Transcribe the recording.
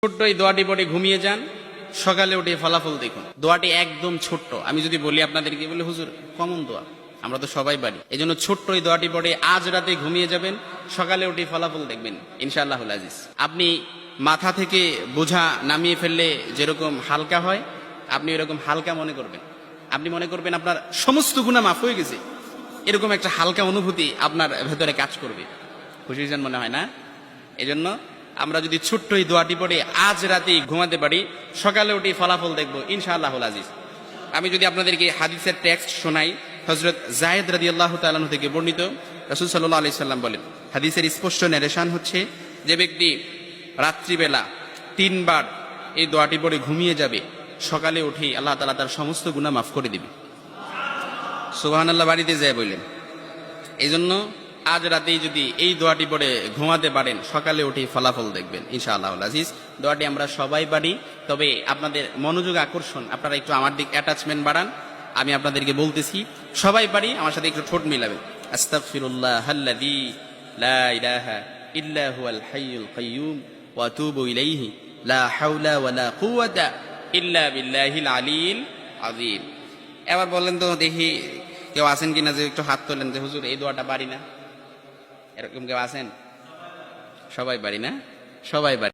ছোট্ট এই দোয়াটি পড়ে ঘুমিয়ে যান, সকালে উঠে ফলাফল দেখুন। দোয়াটি একদম ছোট্ট, আমি যদি বলি আপনাদেরকে, বলে হুজুর কমন দোয়া, আমরা তো সবাই পারি। এই জন্য ছোট্ট এই দোয়াটি পড়ে আজ রাতে ঘুমিয়ে যাবেন, সকালে উঠে ফলাফল দেখবেন ইনশাআল্লাহুল আজিজ। আপনি মাথা থেকে বোঝা নামিয়ে ফেললে যেরকম হালকা হয়, আপনি এরকম হালকা মনে করবেন। আপনি মনে করবেন আপনার সমস্ত গুনাহ মাফ হয়ে গেছে, এরকম একটা হালকা অনুভূতি আপনার ভেতরে কাজ করবে। খুশি হয়েছেন মনে হয় না? এজন্য আমরা যদি ছোট্ট এই দোয়াটি পড়ে আজ রাতে ঘুমাতে পারি, সকালে উঠে ফলাফল দেখবো ইনশাআল্লাহুল আজিজ। আমি যদি আপনাদেরকে হাদিসের টেক্সট শোনাই, হযরত যায়েদ রাদিয়াল্লাহু তাআলা আনহু থেকে বর্ণিত, রাসূল সাল্লাল্লাহু আলাইহি সাল্লাম বলেন, হাদিসের স্পষ্ট নারেশন হচ্ছে, যে ব্যক্তি রাত্রিবেলা 3 বার এই দোয়াটি পড়ে ঘুমিয়ে যাবে, সকালে উঠে আল্লাহ তাআলা তার সমস্ত গুনাহ মাফ করে দিবে। সুবহানাল্লাহ বাড়িতে যায় বললেন। এই জন্য আজ রাতেই যদি এই দোয়াটি পড়ে ঘুমাতে পারেন, সকালে উঠে ফলাফল দেখবেন ইনশাআল্লাহুল আজিজ। দোয়াটি আমরা সবাই পারি, তবে আপনাদের মনোযোগ আকর্ষণ, আপনারা একটু আমার দিক অ্যাটাচমেন্ট বাড়ান। আমি আপনাদেরকে বলতেছি, সবাই পারি, আমার সাথে একটু ঠোঁট মিলাবেন। আস্তাগফিরুল্লাহাল্লাযী লা ইলাহা ইল্লা হুয়াল হাইয়ুল কাইয়্যুম ওয়া আতুবু ইলাইহি লা হাওলা ওয়ালা কুওয়াতা ইল্লা বিল্লাহিল আলিয়্যিল আযীম। এবার বলেন তো দেখি, কেউ আছেন কিনা যে একটু হাত তোলেন যে হুজুর এই দোয়াটা পারি না? এরকম কেউ আছেন? সবাই পারি না? সবাই পারি।